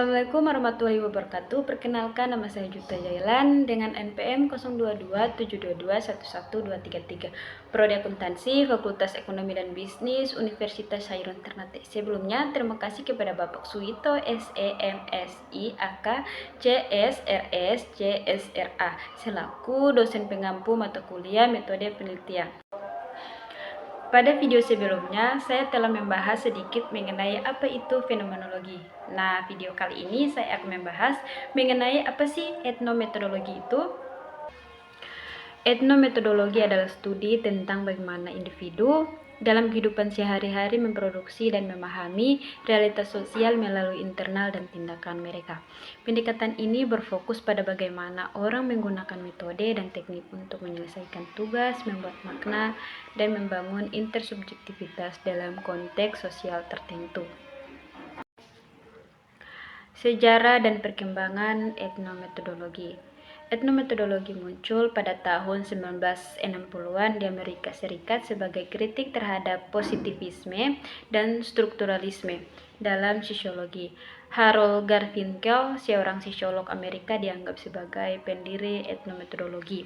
Assalamualaikum warahmatullahi wabarakatuh. Perkenalkan, nama saya Juta Jailan dengan NPM 0227221123. Prodi Akuntansi, Fakultas Ekonomi dan Bisnis, Universitas Hairun Ternate. Sebelumnya, terima kasih kepada Bapak Suwito SEMSI AK CSRS CSRA selaku dosen pengampu mata kuliah metode penelitian. Pada video sebelumnya, saya telah membahas sedikit mengenai apa itu fenomenologi. Nah, video kali ini saya akan membahas mengenai apa sih etnometodologi itu. Etnometodologi adalah studi tentang bagaimana individu dalam kehidupan sehari-hari memproduksi dan memahami realitas sosial melalui internal dan tindakan mereka. Pendekatan ini berfokus pada bagaimana orang menggunakan metode dan teknik untuk menyelesaikan tugas, membuat makna, dan membangun intersubjektivitas dalam konteks sosial tertentu. Sejarah dan perkembangan etnometodologi. Etnometodologi muncul pada tahun 1960-an di Amerika Serikat sebagai kritik terhadap positivisme dan strukturalisme dalam sosiologi. Harold Garfinkel, seorang sosiolog Amerika, dianggap sebagai pendiri etnometodologi.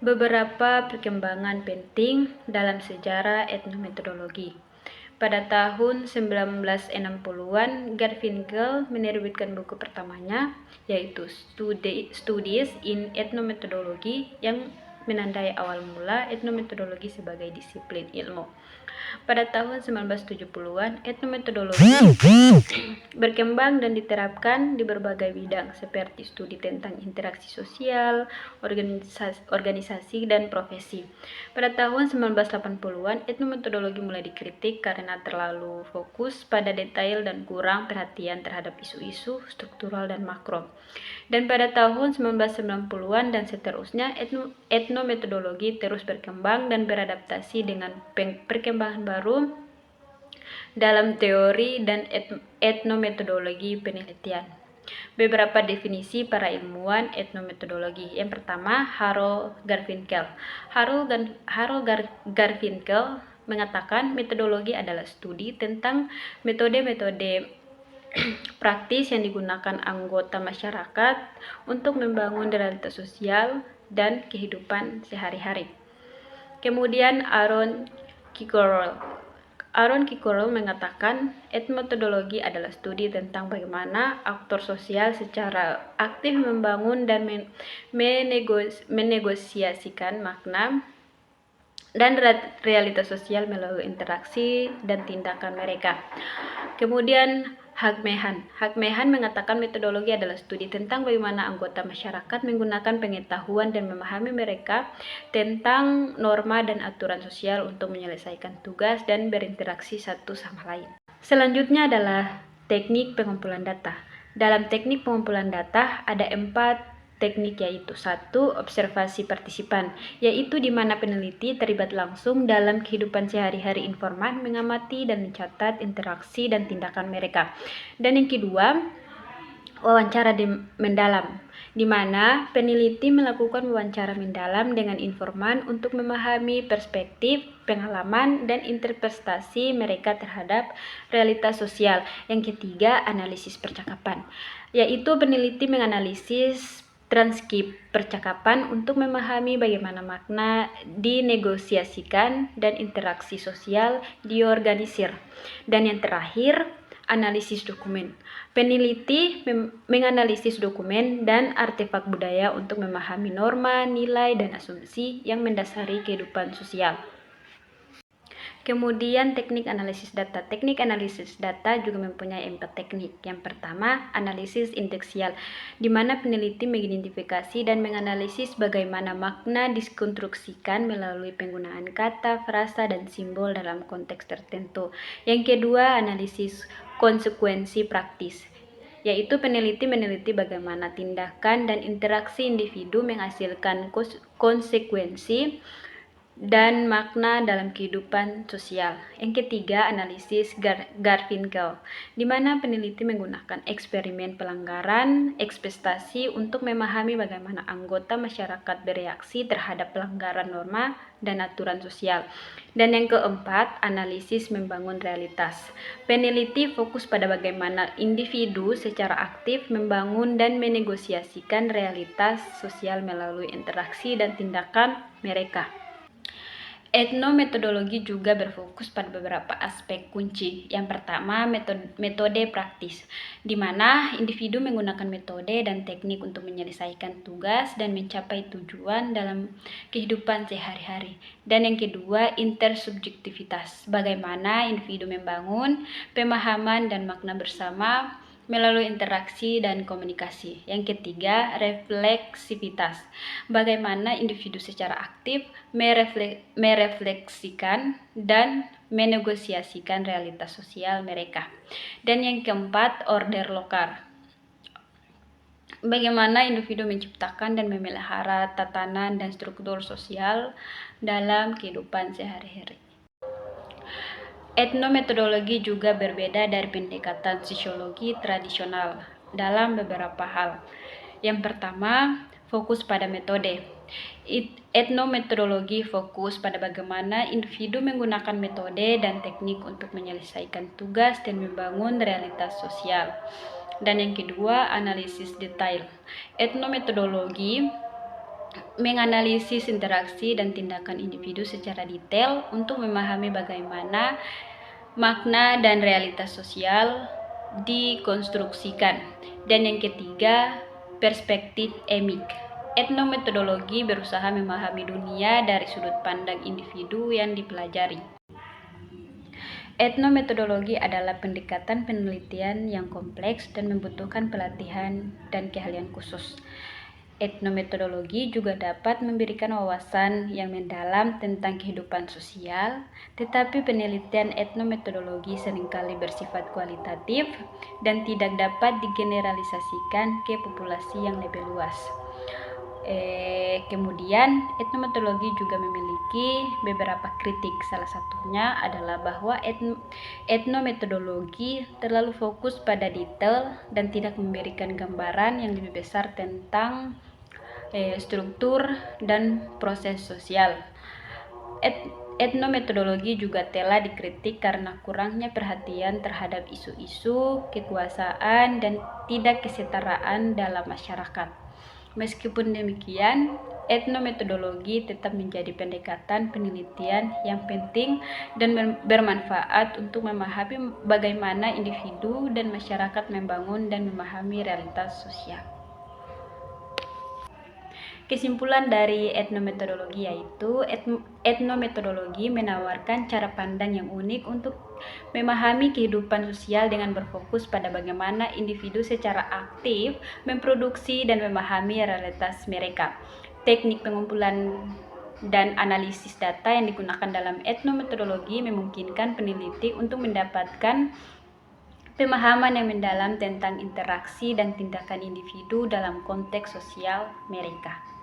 Beberapa perkembangan penting dalam sejarah etnometodologi. Pada tahun 1960-an, Garfinkel menerbitkan buku pertamanya, yaitu Studies in Ethnomethodology, yang menandai awal mula etnometodologi sebagai disiplin ilmu. Pada tahun 1970-an, etnometodologi berkembang dan diterapkan di berbagai bidang seperti studi tentang interaksi sosial, organisasi, dan profesi. Pada tahun 1980-an, etnometodologi mulai dikritik karena terlalu fokus pada detail dan kurang perhatian terhadap isu-isu struktural dan makro. Dan pada tahun 1990-an dan seterusnya, etnometodologi terus berkembang dan beradaptasi dengan perkembangan baru dalam teori dan etnometodologi penelitian. Beberapa definisi para ilmuwan etnometodologi. Yang pertama, Harold Garfinkel. Harold Garfinkel mengatakan metodologi adalah studi tentang metode-metode praktis yang digunakan anggota masyarakat untuk membangun realitas sosial dan kehidupan sehari-hari. Kemudian Aaron Kickerell mengatakan etnometodologi adalah studi tentang bagaimana aktor sosial secara aktif membangun dan menegosiasikan makna dan realitas sosial melalui interaksi dan tindakan mereka. Kemudian Hagmehan mengatakan metodologi adalah studi tentang bagaimana anggota masyarakat menggunakan pengetahuan dan memahami mereka tentang norma dan aturan sosial untuk menyelesaikan tugas dan berinteraksi satu sama lain. Selanjutnya adalah teknik pengumpulan data. Dalam teknik pengumpulan data ada 4 teknik, yaitu 1. Observasi partisipan, yaitu di mana peneliti terlibat langsung dalam kehidupan sehari-hari informan, mengamati dan mencatat interaksi dan tindakan mereka. Dan yang kedua, wawancara mendalam, di mana peneliti melakukan wawancara mendalam dengan informan untuk memahami perspektif, pengalaman, dan interpretasi mereka terhadap realitas sosial. Yang ketiga, analisis percakapan, yaitu peneliti menganalisis transkrip percakapan untuk memahami bagaimana makna dinegosiasikan dan interaksi sosial diorganisir. Dan yang terakhir, analisis dokumen. Peneliti menganalisis dokumen dan artefak budaya untuk memahami norma, nilai, dan asumsi yang mendasari kehidupan sosial. Kemudian teknik analisis data. Teknik analisis data juga mempunyai 4 teknik. Yang pertama, analisis indeksial, di mana peneliti mengidentifikasi dan menganalisis bagaimana makna dikonstruksikan melalui penggunaan kata, frasa, dan simbol dalam konteks tertentu. Yang kedua, analisis konsekuensi praktis, yaitu peneliti meneliti bagaimana tindakan dan interaksi individu menghasilkan konsekuensi dan makna dalam kehidupan sosial. Yang ketiga, analisis Garfinkel, di mana peneliti menggunakan eksperimen pelanggaran ekspektasi untuk memahami bagaimana anggota masyarakat bereaksi terhadap pelanggaran norma dan aturan sosial. Dan yang keempat, analisis membangun realitas. Peneliti fokus pada bagaimana individu secara aktif membangun dan menegosiasikan realitas sosial melalui interaksi dan tindakan mereka. Etnometodologi juga berfokus pada beberapa aspek kunci. Yang pertama, metode praktis, di mana individu menggunakan metode dan teknik untuk menyelesaikan tugas dan mencapai tujuan dalam kehidupan sehari-hari. Dan yang kedua, intersubjektivitas, bagaimana individu membangun pemahaman dan makna bersama melalui interaksi dan komunikasi. Yang ketiga, refleksivitas, bagaimana individu secara aktif merefleksikan dan menegosiasikan realitas sosial mereka. Dan yang keempat, order lokal, bagaimana individu menciptakan dan memelihara tatanan dan struktur sosial dalam kehidupan sehari-hari. Etnometodologi juga berbeda dari pendekatan sosiologi tradisional dalam beberapa hal. Yang pertama, fokus pada metode. Etnometodologi fokus pada bagaimana individu menggunakan metode dan teknik untuk menyelesaikan tugas dan membangun realitas sosial. Dan yang kedua, analisis detail. Etnometodologi menganalisis interaksi dan tindakan individu secara detail untuk memahami bagaimana makna dan realitas sosial dikonstruksikan. Dan yang ketiga, perspektif emik. Etnometodologi berusaha memahami dunia dari sudut pandang individu yang dipelajari. Etnometodologi adalah pendekatan penelitian yang kompleks dan membutuhkan pelatihan dan keahlian khusus. Etnometodologi juga dapat memberikan wawasan yang mendalam tentang kehidupan sosial, tetapi penelitian etnometodologi seringkali bersifat kualitatif dan tidak dapat digeneralisasikan ke populasi yang lebih luas. Kemudian, etnometodologi juga memiliki beberapa kritik. Salah satunya adalah bahwa etnometodologi terlalu fokus pada detail dan tidak memberikan gambaran yang lebih besar tentang struktur dan proses sosial. Etnometodologi juga telah dikritik karena kurangnya perhatian terhadap isu-isu kekuasaan dan tidak kesetaraan dalam masyarakat. Meskipun demikian, etnometodologi tetap menjadi pendekatan penelitian yang penting dan bermanfaat untuk memahami bagaimana individu dan masyarakat membangun dan memahami realitas sosial. Kesimpulan dari etnometodologi yaitu etnometodologi menawarkan cara pandang yang unik untuk memahami kehidupan sosial dengan berfokus pada bagaimana individu secara aktif memproduksi dan memahami realitas mereka. Teknik pengumpulan dan analisis data yang digunakan dalam etnometodologi memungkinkan peneliti untuk mendapatkan pemahaman yang mendalam tentang interaksi dan tindakan individu dalam konteks sosial mereka.